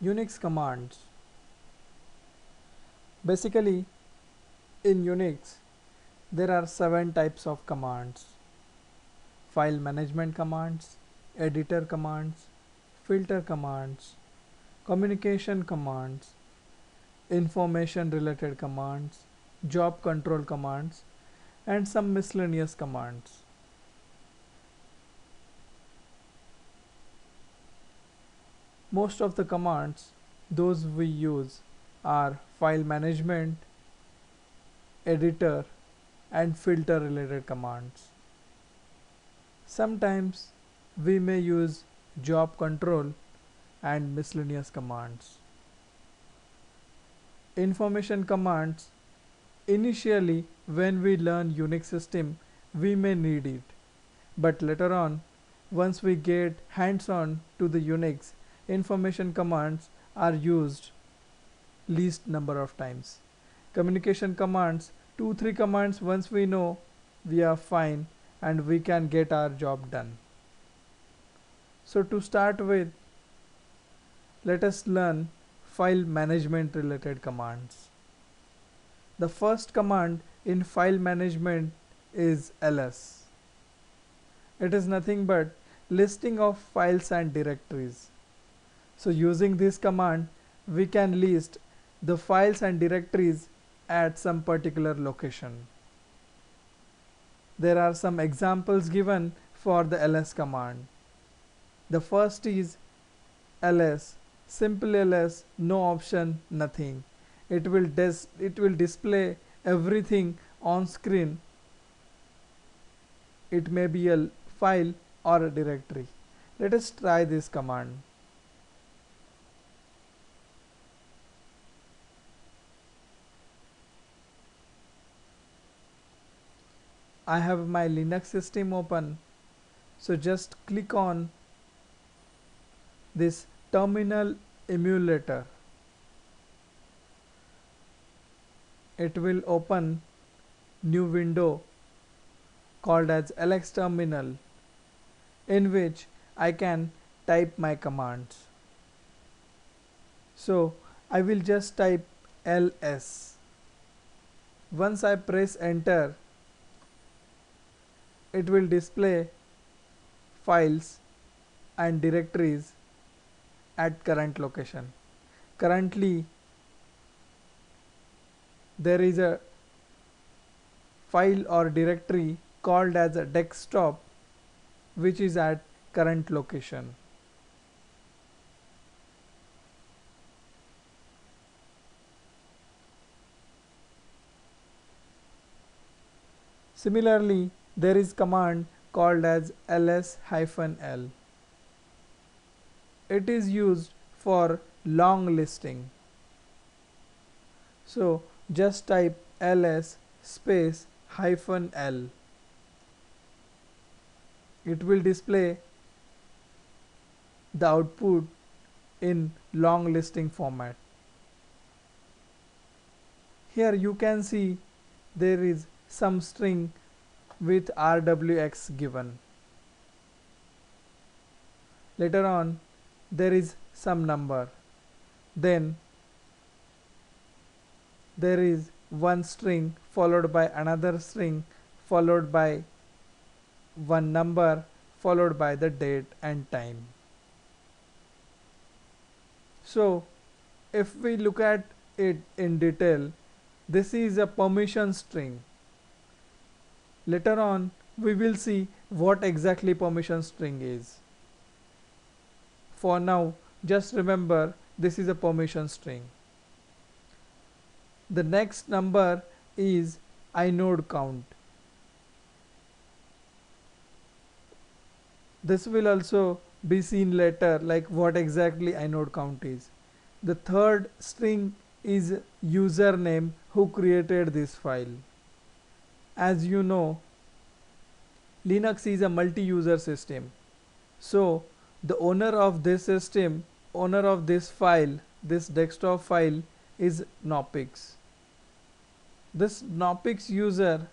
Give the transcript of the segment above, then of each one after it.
Unix commands. Basically, in Unix, there are 7 types of commands: file management commands, editor commands, filter commands, communication commands, information related commands, job control commands, and some miscellaneous commands. Most of the commands those we use are file management, editor, and filter related commands. Sometimes we may use job control and miscellaneous commands. Information commands, initially when we learn Unix system we may need it, but later on once we get hands-on to the Unix, information commands are used least number of times. Communication commands, 2-3 commands once we know, we are fine and we can get our job done. So to start with, let us learn file management related commands. The first command in file management is ls. It is nothing but listing of files and directories. So using this command we can list the files and directories at some particular location. There are some examples given for the ls command. The first is ls, simple ls, no option, nothing. It will display everything on screen. It may be a file or a directory. Let us try this command. I have my Linux system open, so just click on this terminal emulator. It will open new window called as LX terminal, in which I can type my commands. So I will just type ls. Once I press enter, it will display files and directories at current location. Currently there is a file or directory called as a desktop which is at current location. Similarly, there is command called as ls-l. It is used for long listing. So just type ls space -l. It will display the output in long listing format. Here you can see there is some string with rwx given. Later on there is some number, then there is one string followed by another string followed by one number followed by the date and time. So if we look at it in detail, this is a permission string. Later on we will see what exactly permission string is. For now just remember this is a permission string. The next number is inode count. This will also be seen later, like what exactly inode count is. The third string is username who created this file. As you know, Linux is a multi-user system. So the owner of this system, owner of this file, this desktop file is Knoppix. This Knoppix user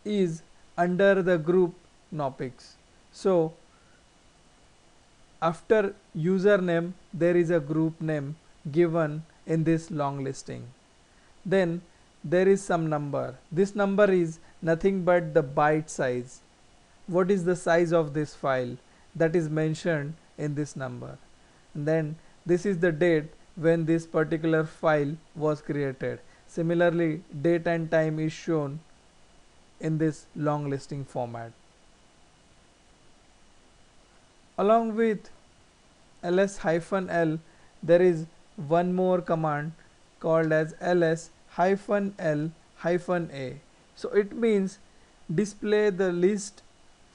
is under the group Knoppix. So after username there is a group name given in this long listing. Then there is some number. This number is nothing but the byte size. What is the size of this file? That is mentioned in this number. And then this is the date when this particular file was created. Similarly, date and time is shown in this long listing format. Along with ls-l, there is one more command called as ls-l-a. So it means display the list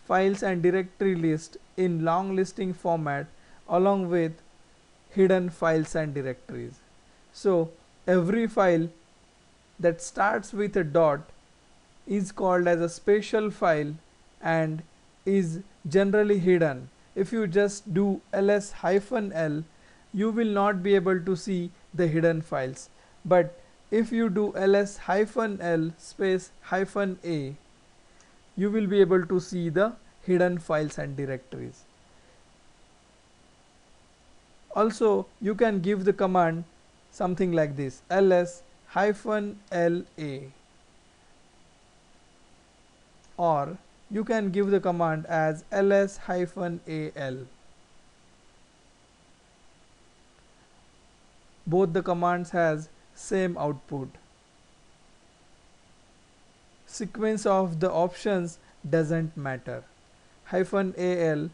files and directory list in long listing format along with hidden files and directories. So every file that starts with a dot is called as a special file and is generally hidden. If you just do ls-l, you will not be able to see the hidden files. But if you do ls-l space -a, you will be able to see the hidden files and directories. Also, you can give the command something like this: ls-la, or you can give the command as ls-al. Both the commands has same output. Sequence of the options doesn't matter. -al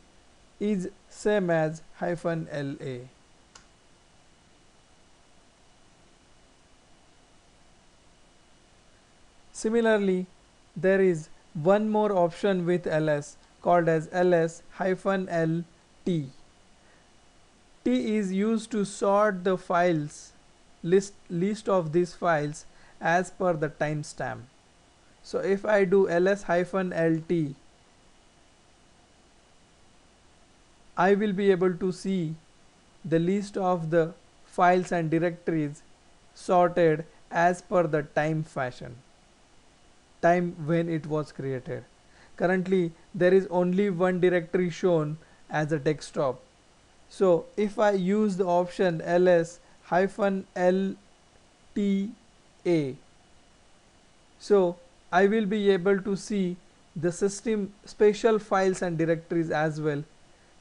is same as -la. Similarly, there is one more option with ls called as ls-lt. T is used to sort the files list of these files as per the timestamp. So if I do ls-lt, I will be able to see the list of the files and directories sorted as per the time when it was created. Currently there is only one directory shown as a desktop. So if I use the option ls-lta, so I will be able to see the system special files and directories as well,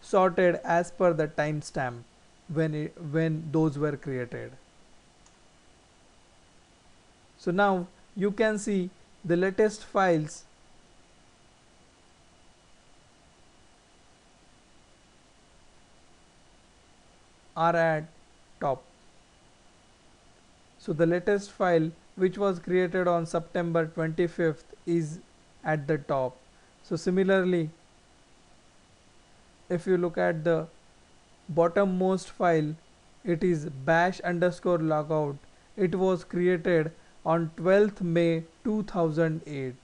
sorted as per the timestamp when those were created. So now you can see the latest files are at top. So the latest file which was created on September 25th is at the top. So similarly, if you look at the bottommost file, it is bash_logout. It was created on 12th May 2008.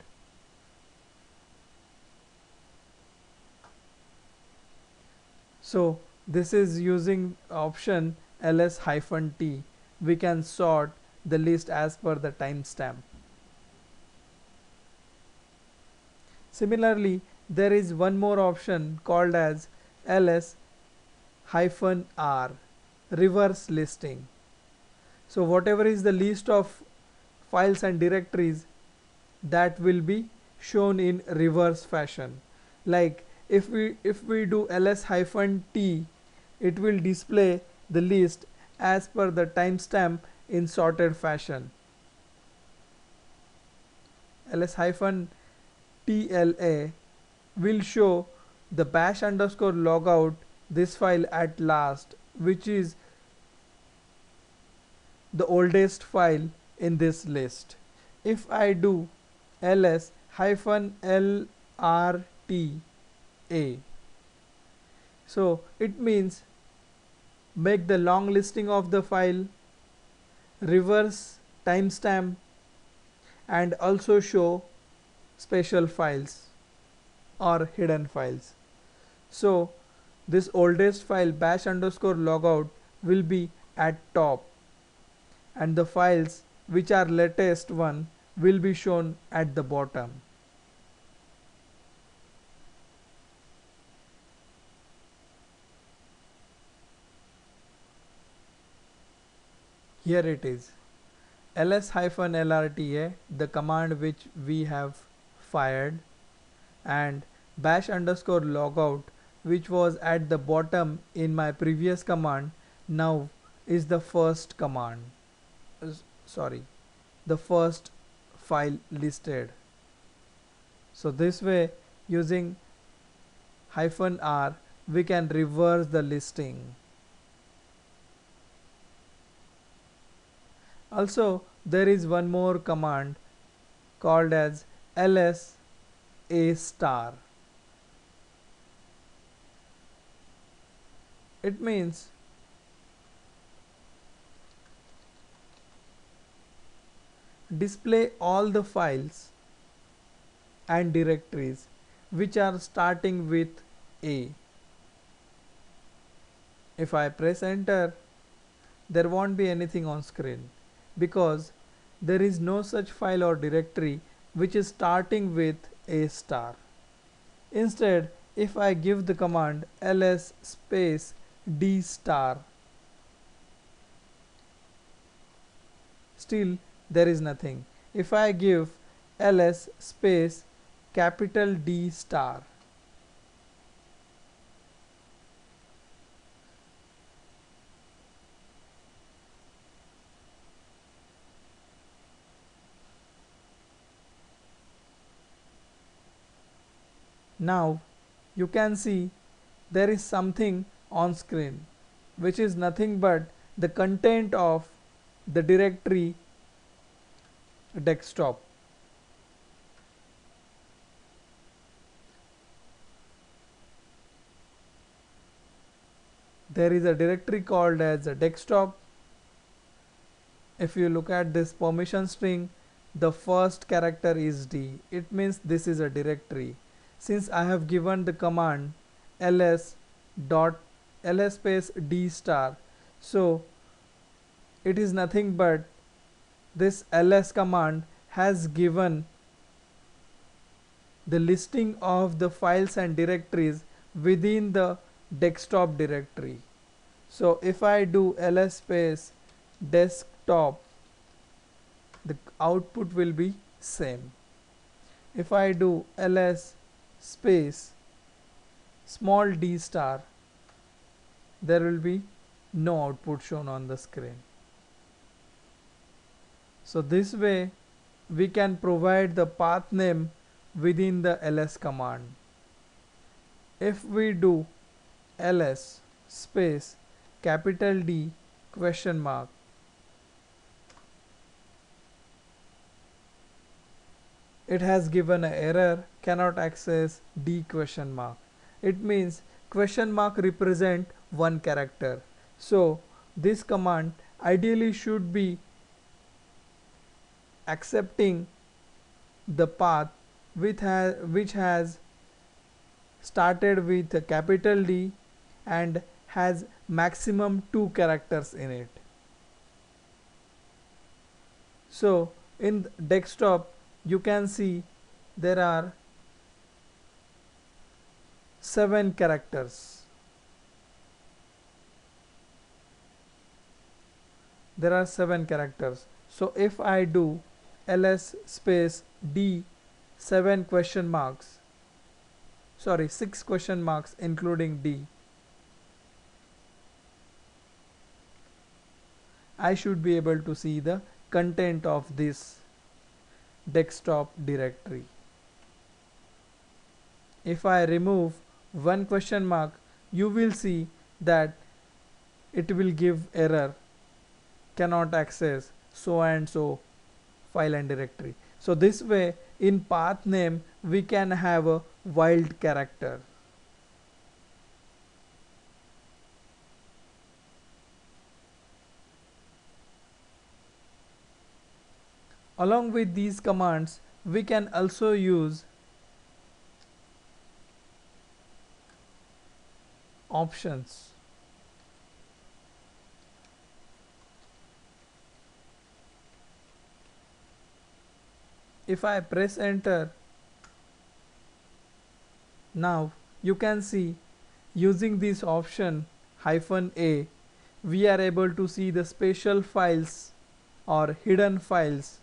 So this is using option ls-t. We can sort the list as per the timestamp. Similarly, there is one more option called as ls-r, reverse listing. So whatever is the list of files and directories, that will be shown in reverse fashion. Like if we do ls-t, it will display the list as per the timestamp in sorted fashion. ls-tla will show the bash_logout, this file at last, which is the oldest file in this list. If I do ls-lrta, so it means make the long listing of the file, reverse timestamp, and also show special files or hidden files. So this oldest file bash_logout will be at top, and the files which are latest one will be shown at the bottom. Here it is, ls-lrta, the command which we have fired, and bash underscore logout, which was at the bottom in my previous command, now is the first command. Sorry, the first file listed. So this way, using -r, we can reverse the listing. Also, there is one more command called as ls a star. It means display all the files and directories which are starting with A. If I press enter, there won't be anything on screen because there is no such file or directory which is starting with A star. Instead, if I give the command ls space d star, still there is nothing. If I give ls space capital D star, now you can see there is something on screen which is nothing but the content of the directory desktop. There is a directory called as a desktop. If you look at this permission string, the first character is D. It means this is a directory. Since I have given the command ls space d star, so it is nothing but this ls command has given the listing of the files and directories within the desktop directory. So if I do ls space desktop, the output will be same. If I do ls space small d star, there will be no output shown on the screen. So this way we can provide the path name within the ls command. If we do ls space capital D question mark, it has given an error, cannot access D question mark. It means question mark represent one character. So this command ideally should be accepting the path which has started with a capital D and has maximum 2 characters in it. So in desktop you can see there are 7 characters. There are 7 characters. So if I do ls space D 7 question marks, sorry 6 question marks including D, I should be able to see the content of this desktop directory. If I remove 1 question mark, you will see that it will give error, cannot access so and so file and directory. So this way in path name we can have a wild character. Along with these commands, we can also use options. If I press enter, now you can see using this option -a, we are able to see the special files or hidden files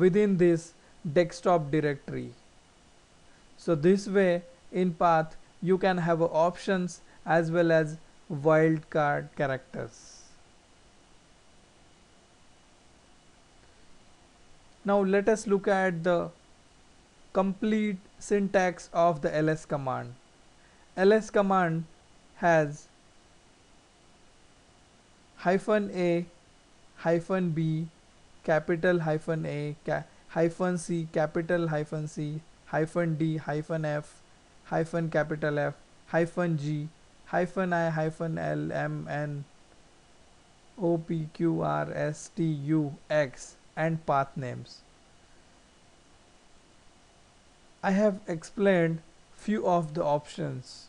within this desktop directory. So this way in path you can have options as well as wildcard characters. Now let us look at the complete syntax of the ls command. Ls command has -a, -b, capital -A, -c, capital -C, -d, -f, capital F, -g, -I, -l, m, n, o, p, q, r, s, t, u, x, and path names. I have explained few of the options.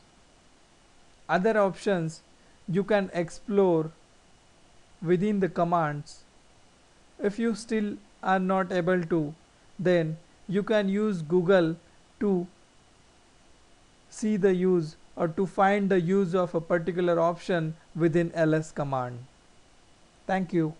Other options you can explore within the commands. If you still are not able to, then you can use Google to see the use or to find the use of a particular option within ls command. Thank you.